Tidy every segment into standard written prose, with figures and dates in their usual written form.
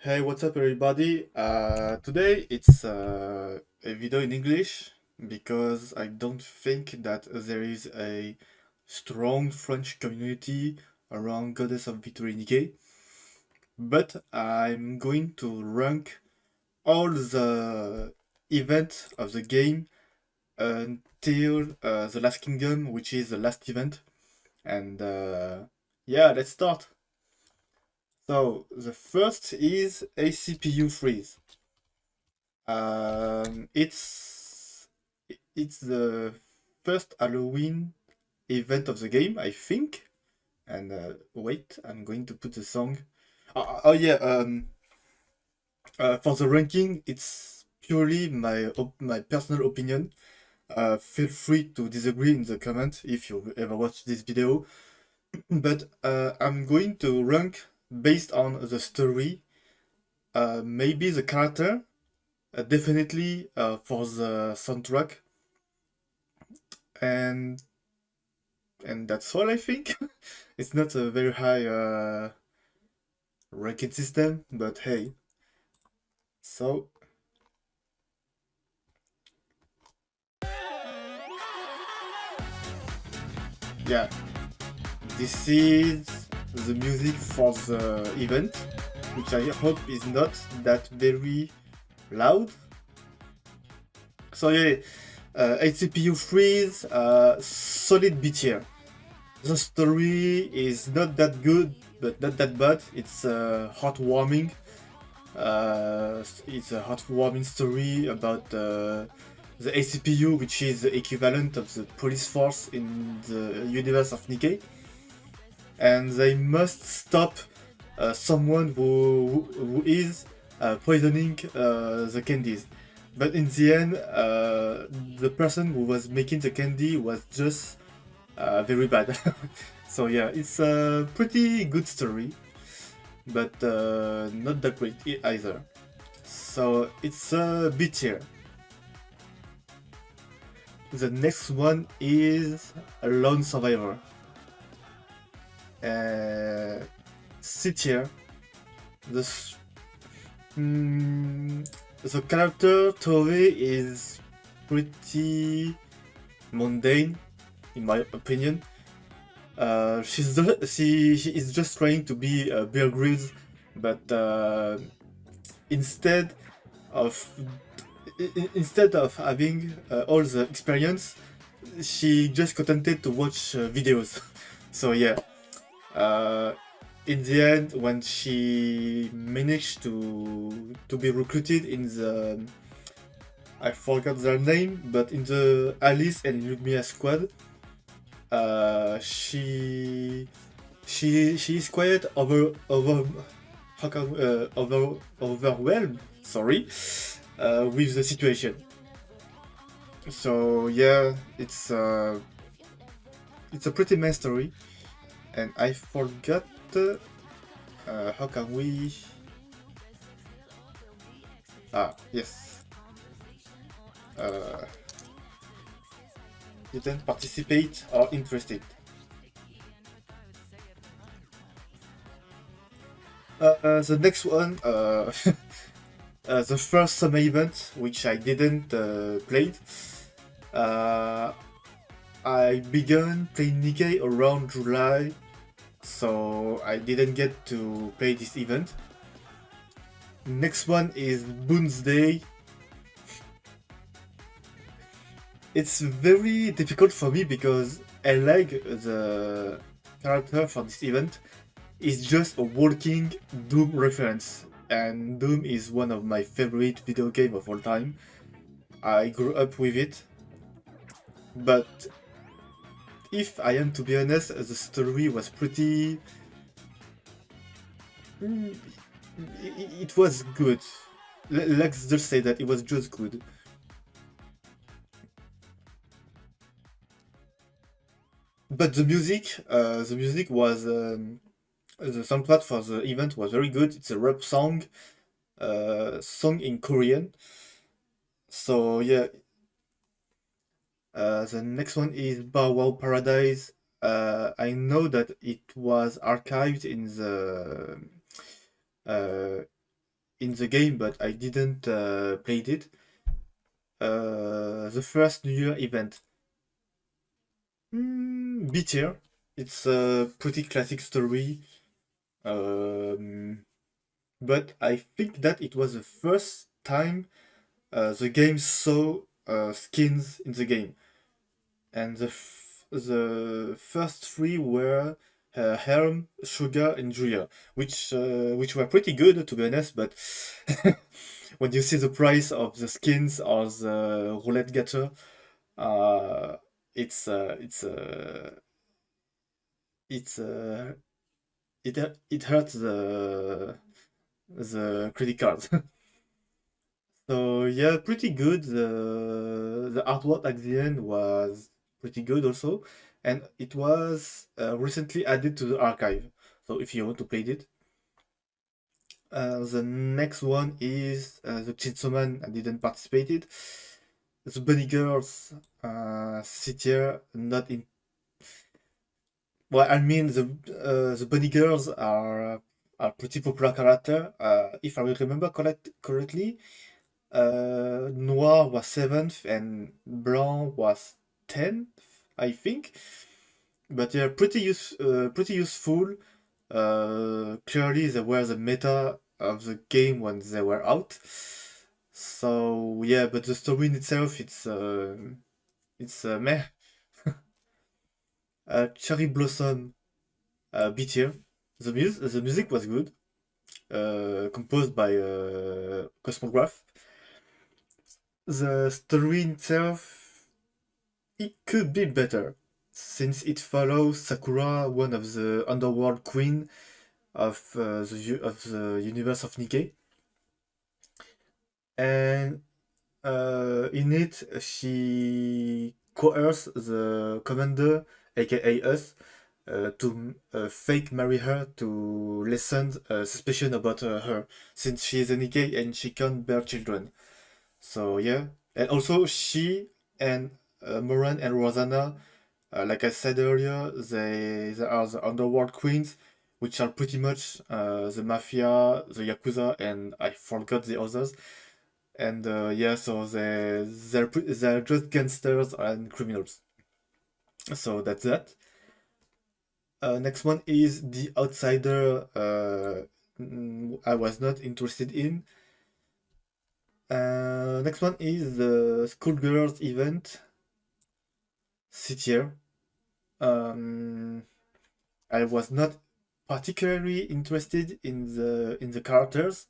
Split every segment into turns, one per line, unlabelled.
Hey, what's up, everybody? Today it's a video in English because I don't think that there is a strong French community around Goddess of Victory Nikke, but I'm going to rank all the events of the game until the Last Kingdom, which is the last event. And yeah, let's start. So the first is ACPU freeze. It's the first Halloween event of the game, I think. And wait, I'm going to put the song. Oh yeah, for the ranking, it's purely my personal opinion. Feel free to disagree in the comments if you ever watched this video. But I'm going to rank based on the story, maybe the character, definitely for the soundtrack, and that's all I think. It's not a very high ranking system, but hey. So yeah, this is the music for the event, which I hope is not that very loud. So yeah, HCPU freeze, solid B tier. The story is not that good, but not that bad. It's heartwarming. It's a heartwarming story about the ACPU, which is the equivalent of the police force in the universe of Nikke, and they must stop someone who is poisoning the candies. But in the end, the person who was making the candy was just very bad. So yeah, it's a pretty good story, but not that great either. So it's a B tier. The next one is a Lone Survivor. C tier. The the character Tove is pretty mundane, in my opinion. She is just trying to be Bear Grylls, but instead of instead of having all the experience, she just contented to watch videos. So yeah, in the end, when she managed to be recruited in the, I forgot their name, but in the Alice and Lumia squad, she is quite overwhelmed. Sorry, with the situation. So yeah, it's a pretty mess story, and I forgot. How can we? Ah, yes. Uh, didn't participate or interested. The next one, the first summer event, which I didn't play. Uh, I began playing Nikke around July, so I didn't get to play this event. Next one is Boon's Day. It's very difficult for me because I like the character for this event. It's just a walking Doom reference, and Doom is one of my favorite video games of all time. I grew up with it, but if I am to be honest, the story was pretty. Mm, it was good. Let's just say that it was just good. But the music was the soundtrack for the event was very good. It's a rap song, song in Korean. So yeah, the next one is Bow Wow Paradise. I know that it was archived in the uh, in the game, but I didn't played it. The first New Year event. B tier. It's a pretty classic story. Um, but I think that it was the first time the game saw skins in the game, and the first three were Helm, Sugar, and Julia, which were pretty good to be honest. But when you see the price of the skins or the roulette gacha, uh, it's uh, it's uh, it's it hurts the credit card. So yeah, pretty good. The artwork at the end was pretty good also, and it was recently added to the archive. So if you want to play it, the next one is the Chainsaw Man. I didn't participate it. The Bunny Girls sit here not in. Well, I mean the Bunny Girls are pretty popular character. If I will remember correctly. Noir was 7th and Blanc was 10th, I think. But they're pretty useful. Clearly, they were the meta of the game when they were out. So yeah, but the story in itself, it's meh. Cherry Blossom, B tier. The music was good, composed by Cosmograph. The story itself, it could be better, since it follows Sakura, one of the underworld queen of of the universe of Nikke, and in it she coerces the commander, aka us, to fake marry her to lessen suspicion about her, since she is a Nikke and she can't bear children. So yeah, and also she and Moran and Rosanna, like I said earlier, they are the underworld queens, which are pretty much the mafia, the yakuza, and I forgot the others. And yeah, so they're just gangsters and criminals. So that's that. Next one is The Outsider. I was not interested in. Next one is the Schoolgirls event. Sit here. Um, I was not particularly interested in the characters,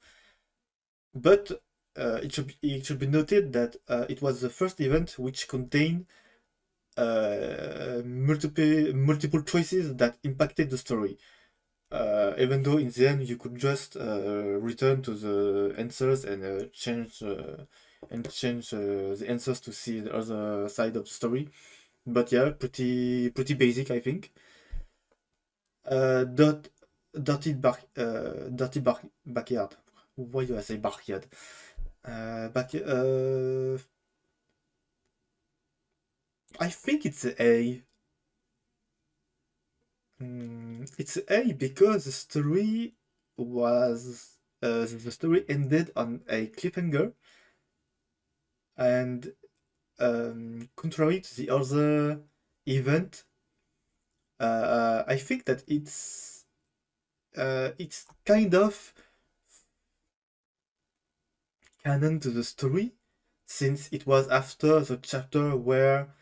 but it should be noted that it was the first event which contained multiple choices that impacted the story. Even though in the end you could just return to the answers and change the answers to see the other side of the story. But yeah, pretty basic, I think. Dot, backyard. Why do I say backyard? Back. I think it's A. It's A because was the story ended on a cliffhanger, and contrary to the other event, I think that it's kind of canon to the story, since it was after the chapter where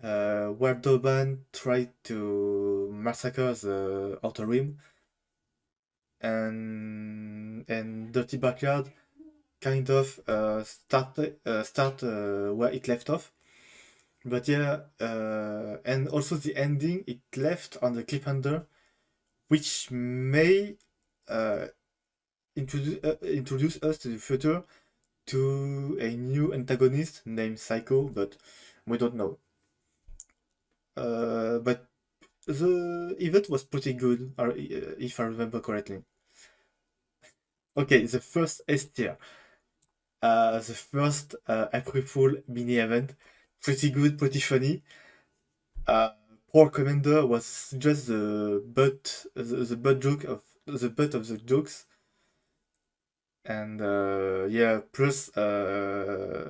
Doban tried to massacre the Outer Rim, and Dirty Backyard kind of start where it left off. But yeah, and also the ending, it left on the cliffhanger, which may uh, introduce us to the future to a new antagonist named Psycho, but we don't know. But the event was pretty good, if I remember correctly. Okay, the first S tier. The first April Fool mini event. Pretty good, pretty funny. Uh, Poor Commander was just the butt joke of the butt of the jokes, And yeah, plus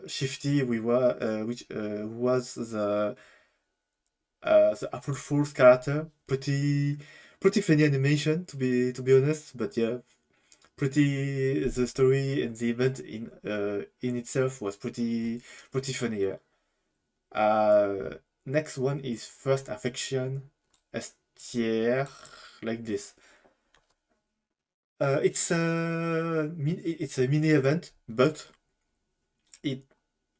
Shifty, which was the April Fool's character. Pretty funny animation to be honest, but yeah, pretty the story and the event in itself was pretty funny. Yeah. Next one is First Affection STR, like this. It's a mini event, but it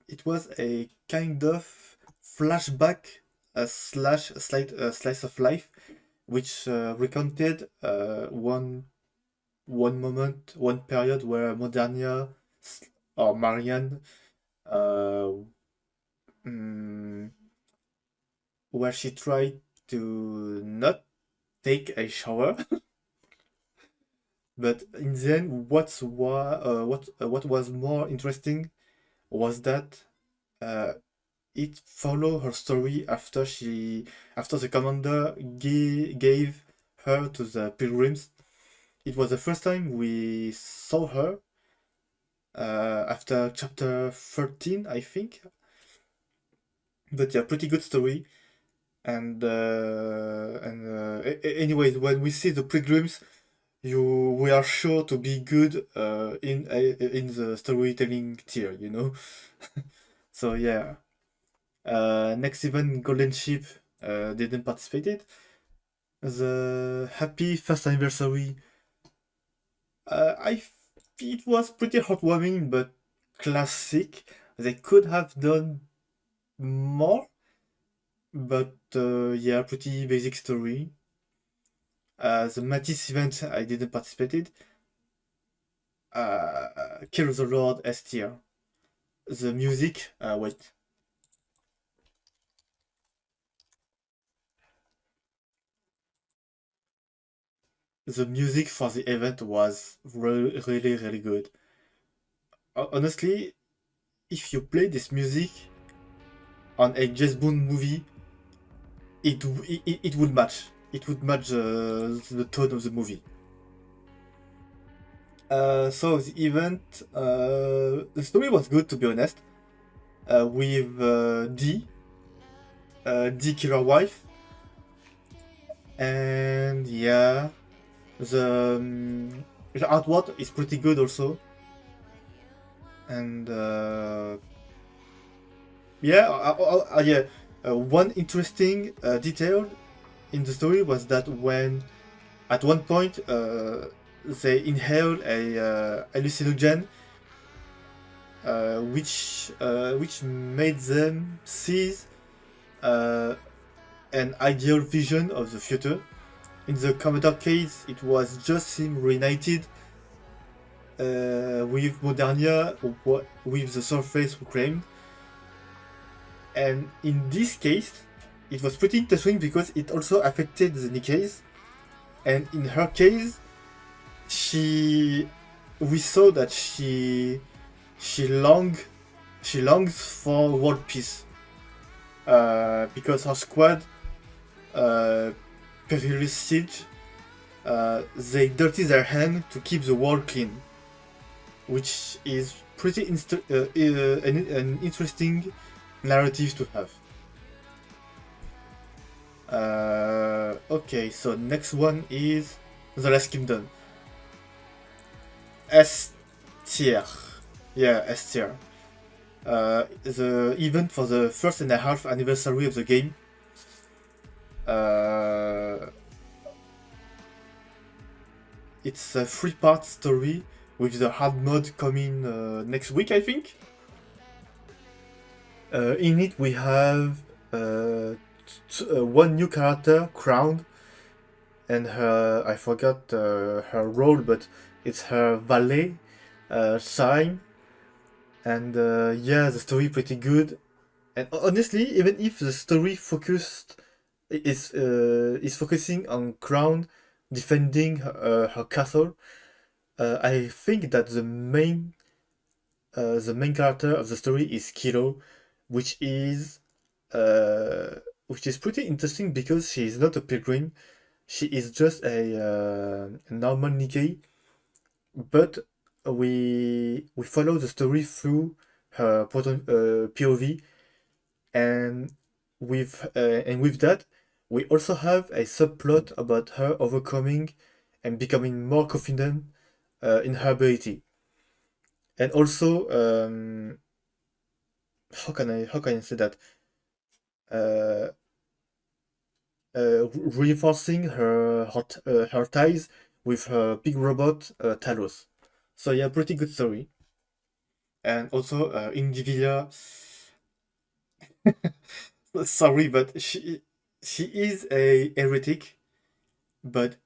it was a kind of flashback slash slice of life, which recounted one moment, one period where Modernia or Marianne, uh, mm, where she tried to not take a shower. But in the end, what was more interesting was that uh, it followed her story after the commander gave her to the pilgrims. It was the first time we saw her after chapter 13, I think. But yeah, pretty good story. Anyways, when we see the pilgrims, we are sure to be good in the storytelling tier, you know. So yeah. Next event, Golden Ship didn't participate. The happy first anniversary. It was pretty heartwarming, but classic. They could have done more, but yeah, pretty basic story. The Matisse event, I didn't participate. Kill the Lord S tier. The music, wait. The music for the event was really good. Honestly, if you play this music on a James Bond movie, it would match. It would match the tone of the movie. So the event, the story was good to be honest. With D killer wife, and yeah, the artwork is pretty good also, and yeah, yeah. One interesting detail in the story was that when at one point they inhaled a hallucinogen, which made them seize uh, an ideal vision of the future. In the Commander case, it was just him reunited with Modernia, with the surface reclaimed. And in this case, it was pretty interesting because it also affected the Nikke's. And in her case, we saw that she longs for world peace, because her squad, perilous siege, they dirty their hand to keep the world clean, which is pretty an interesting narrative to have. Okay, so next one is The Last Kingdom. S tier. Yeah, S tier. The event for the 1.5 anniversary of the game. It's a 3-part story with the hard mode coming next week, I think. In it, we have one new character, Crown, and I forgot her role, but it's her valet, Shine. And yeah, the story pretty good. And honestly, even if the story is focusing on Crown defending her castle, I think that the main character of the story is Kiro, which is pretty interesting because she is not a pilgrim. She is just a normal Nikke, but we follow the story through her POV, and with that, we also have a subplot about her overcoming and becoming more confident in her ability, and also how can I say that? Uh, Reinforcing her ties with her big robot Talos. So yeah, pretty good story. And also Individual, sorry, but she is a heretic, but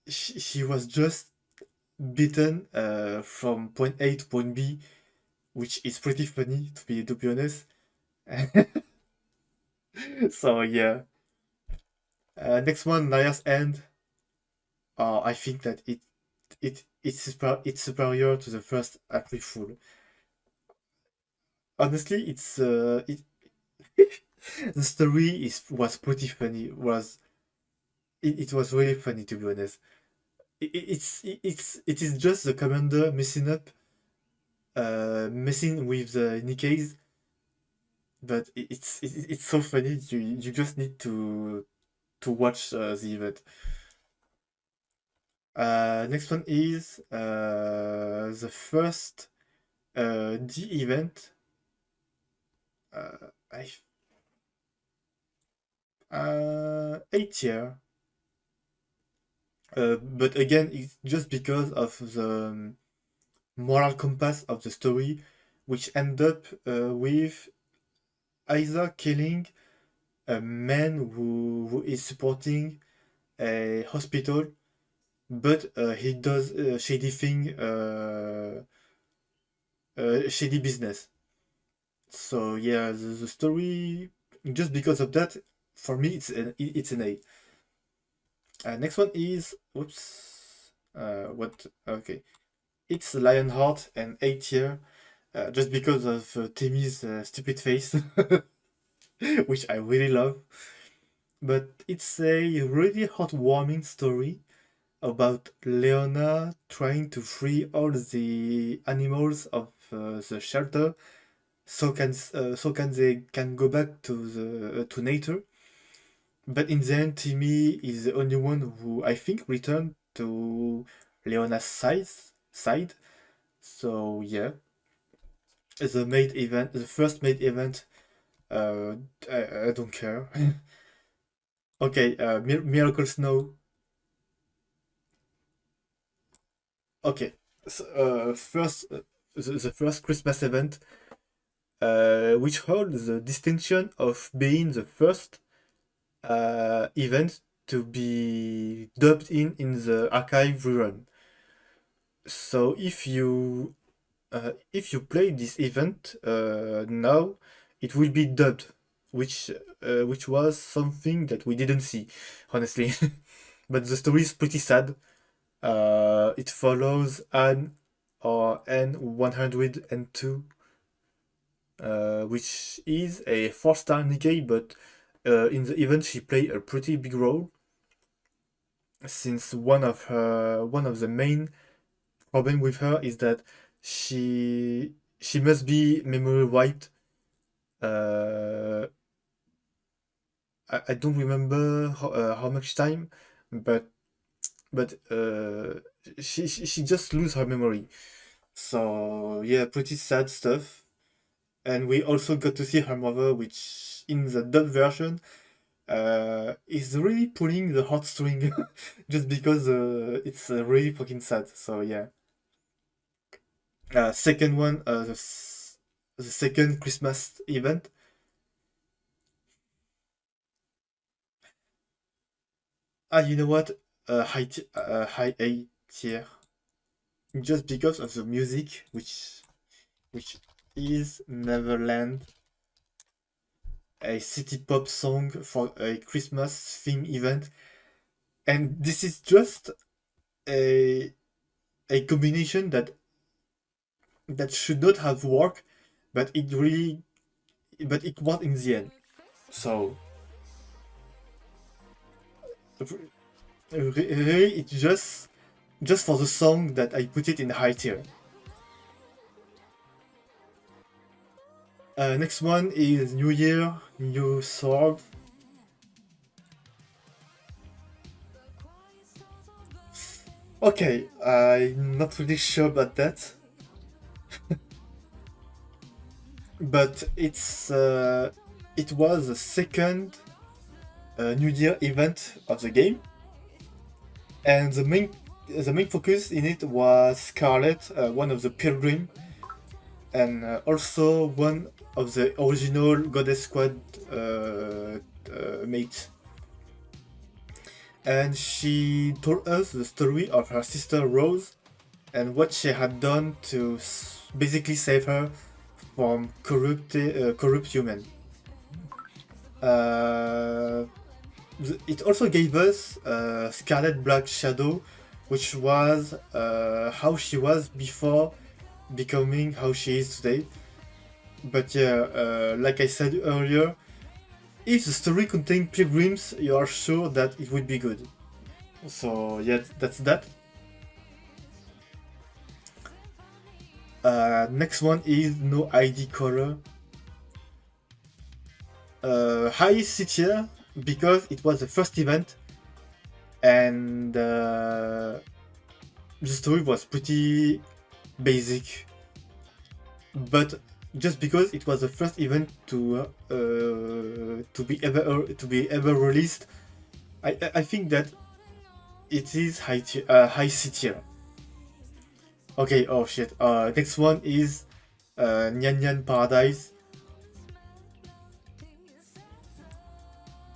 she was just beaten from point A to point B, which is pretty funny to be honest. So yeah, next one, Liar's End. I think that it's superior to the first April Fool. Honestly, the story was pretty funny. It was really funny to be honest. It is just the commander messing with the Nikke's, but it's so funny. You just need to watch the event. Next one is the first D event. I 8 year. But again, it's just because of the moral compass of the story, which end up with Isa killing a man who is supporting a hospital, but he does shady business. So yeah, the story, just because of that, for me, it's an A. Next one is, whoops, what? Okay, it's Lionheart and 8 year, just because of Timmy's stupid face, which I really love. But it's a really heartwarming story about Leona trying to free all the animals of the shelter, so can they can go back to nature. But in the end, Timmy is the only one who I think returned to Leona's side. So yeah, the first main event, uh, I don't care. Okay, Miracle Snow. Okay, so, the first Christmas event, which holds the distinction of being the first event to be dubbed in the archive rerun. So if you play this event now, it will be dubbed, which was something that we didn't see, honestly. But the story is pretty sad. It follows Anne, or N102, which is a 4-star Nikke, but in the event she played a pretty big role, since one of the main problem with her is that she must be memory wiped. Uh, I don't remember how much time, but she just lose her memory. So yeah, pretty sad stuff. And we also got to see her mother, which in the dub version is really pulling the heartstring, just because it's really fucking sad. So yeah. Second one, the second Christmas event. You know what? High A tier, just because of the music, which is Neverland, a city pop song for a Christmas theme event, and this is just a a combination that should not have worked, but it worked in the end. So really, it's just just for the song that I put it in high tier. Next one is New Year, New Sword. Okay, I'm not really sure about that. But it was the second New Year event of the game, and the main focus in it was Scarlet, one of the pilgrim, and also one of the original Goddess Squad mates. And she told us the story of her sister Rose and what she had done to basically save her from corrupt human. It also gave us Scarlet Black Shadow, which was how she was before becoming how she is today. But yeah, like I said earlier, if the story contained pilgrims, you are sure that it would be good. So yeah, that's that. Next one is No ID Color. High C tier because it was the first event and the story was pretty basic. But just because it was the first event to be ever released, I think that it is high C tier. Okay, oh shit. Next one is Nyan Nyan Paradise.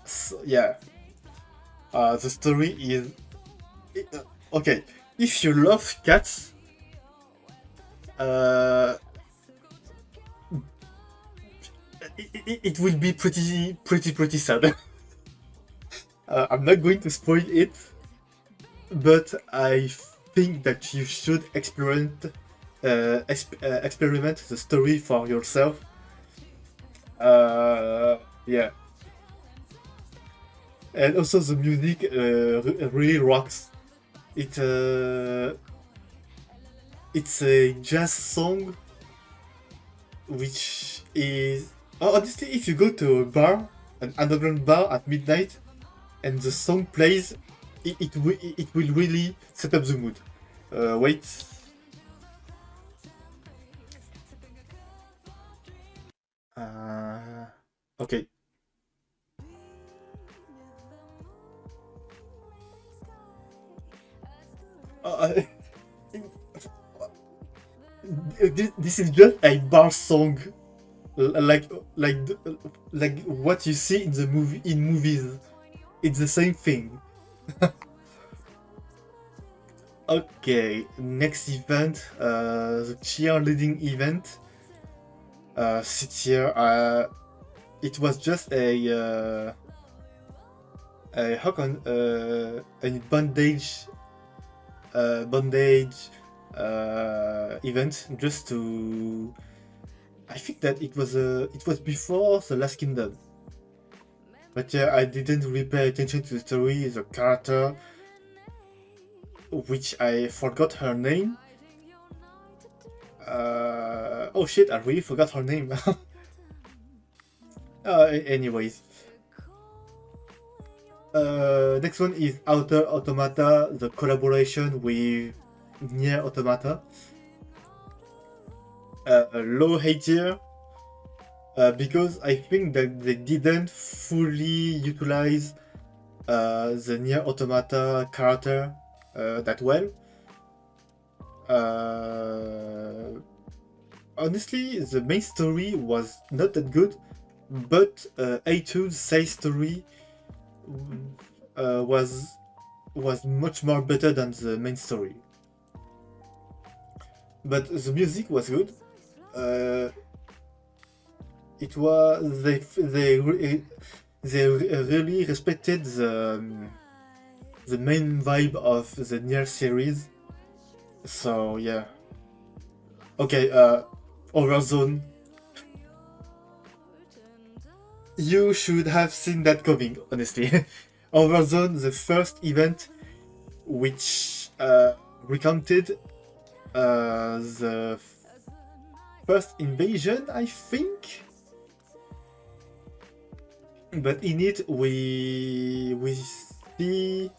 So, yeah. The story is okay. If you love cats, it will be pretty sad. I'm not going to spoil it, but I think that you should experiment the story for yourself. Yeah. And also the music really rocks. It's a jazz song, which is honestly, if you go to a bar, an underground bar at midnight, and the song plays, it will really set up the mood. Wait. Okay. This is just a bar song, like what you see in the movies. It's the same thing. Okay, next event, the cheerleading event. This year, it was just a bondage event, just to. I think that it was before the Last Kingdom. But yeah, I didn't really pay attention to the story, the character, which I forgot her name. Oh shit, I really forgot her name. Anyways. Next one is Outer Automata, the collaboration with Nier Automata. Low hate tier, because I think that they didn't fully utilize the Nier Automata character that well. Honestly, the main story was not that good, but A2's side story was much more better than the main story. But the music was good. It was they really respected the main vibe of the Nier series. So yeah. Okay, Overzone. You should have seen that coming, honestly. Overzone, the first event, which recounted the first invasion, I think. But in it, we see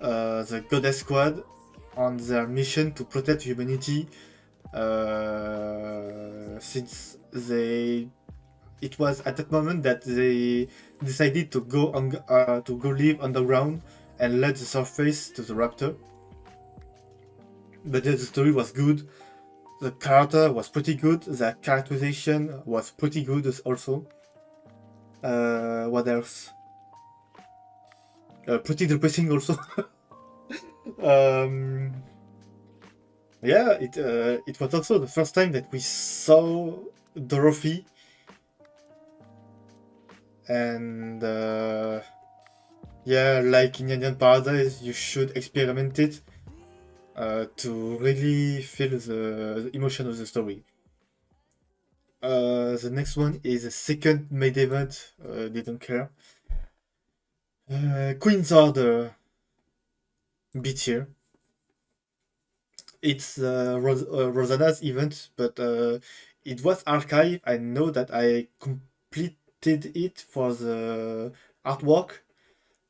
the Goddess Squad on their mission to protect humanity, since it was at that moment that they decided to go live underground and let the surface to the raptor. But the story was good. The character was pretty good. The characterization was pretty good also. What else? Pretty depressing also. Yeah, it was also the first time that we saw Dorothy, and yeah, like in Indian Paradise, you should experiment it to really feel the emotion of the story. The next one is a second main event. Didn't care. Queen's Order. B tier. It's Rosanna's event, but it was archived. I know that I completed it for the artwork,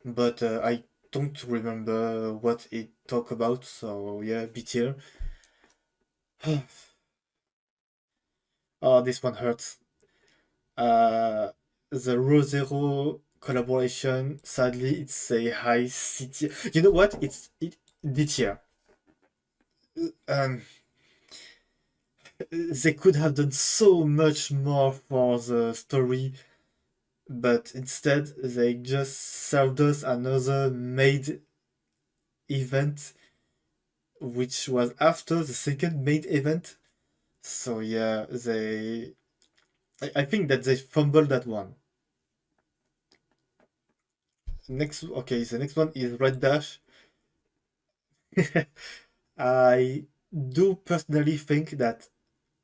but I don't remember what it talked about. So yeah, B tier. Oh, this one hurts. The Row Zero collaboration, sadly, it's a high C tier. You know what? It's D tier. Um, they could have done so much more for the story, but instead they just served us another main event, which was after the second main event. So yeah, I think that they fumbled that one. Okay, the next one is Red Dash. I do personally think that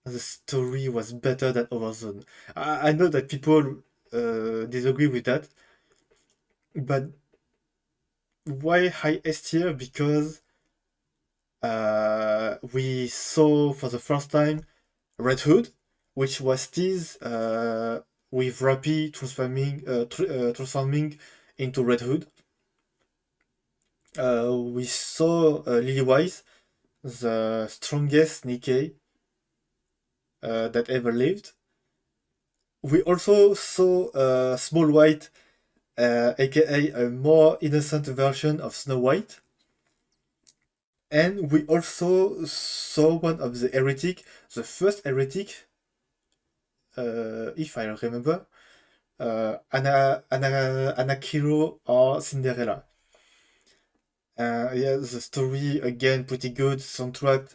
the story was better than Overzone. I know that people disagree with that, but why high S tier? Because we saw for the first time Red Hood, which was teased with Rappy transforming into Red Hood. We saw Lily-Wise, the strongest Nikke that ever lived. We also saw Small White, aka a more innocent version of Snow White. And we also saw one of the heretic, the first heretic, if I remember, Anakiro or Cinderella. Yeah, the story again pretty good. Soundtrack,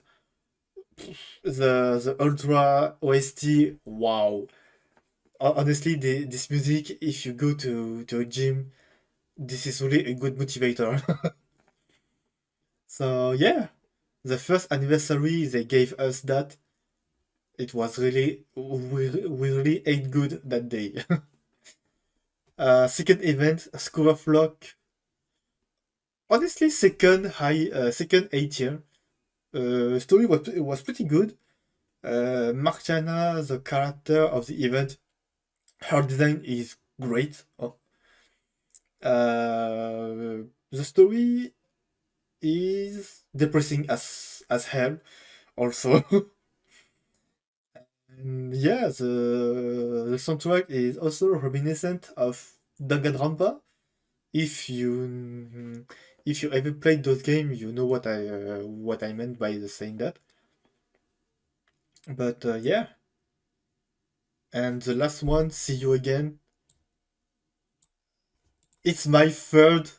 the Ultra OST, wow. Honestly, this music, if you go to a gym, this is really a good motivator. So yeah, the first anniversary they gave us that. It was really, we really ate good that day. Second event, School of Rock. Honestly, second A tier. Story was pretty good. Marciana, the character of the event, her design is great. Oh. The story is depressing as hell, also. And yeah, the soundtrack is also reminiscent of Danganronpa. If you ever played those games, you know what I meant by saying that. But yeah, and the last one, See You Again. It's my third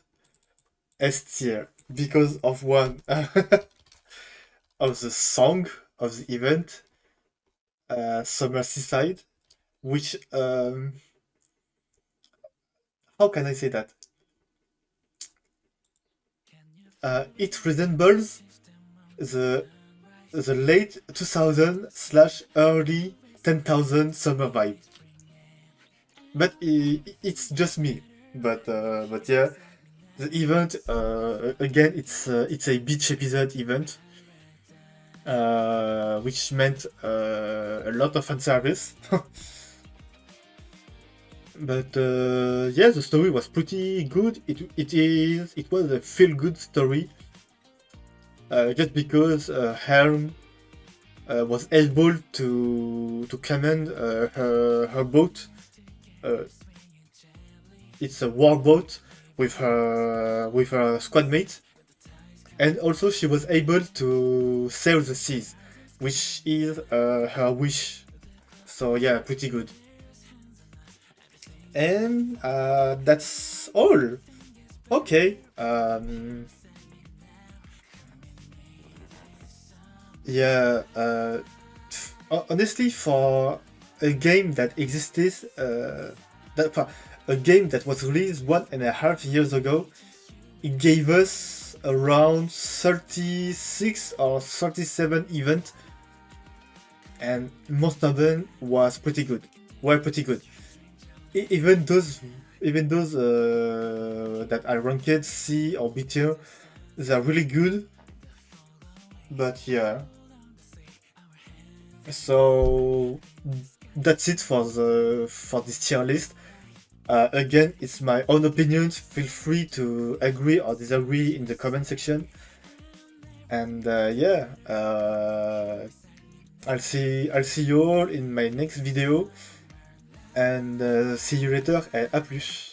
S tier because of one of the song of the event, Summer Seaside, which how can I say that? It resembles the late 2000 slash early 10,000 summer vibe. But it's just me. But yeah, The event, again, it's a beach episode event, which meant a lot of fan service. But yeah, the story was pretty good. It was a feel-good story. Just because Helm was able to command her boat. It's a war boat with her squad mate, and also she was able to sail the seas, which is her wish. So yeah, pretty good. And that's all. Okay. Yeah. Honestly, for a game that existed, a game that was released 1.5 years ago, it gave us around 36 or 37 events, and most of them was pretty good. Were pretty good. Even those that I ranked C or B tier, they're really good. But yeah. So that's it for this tier list. Again, it's my own opinion. Feel free to agree or disagree in the comment section. And yeah, I'll see you all in my next video. And see you later, et à plus.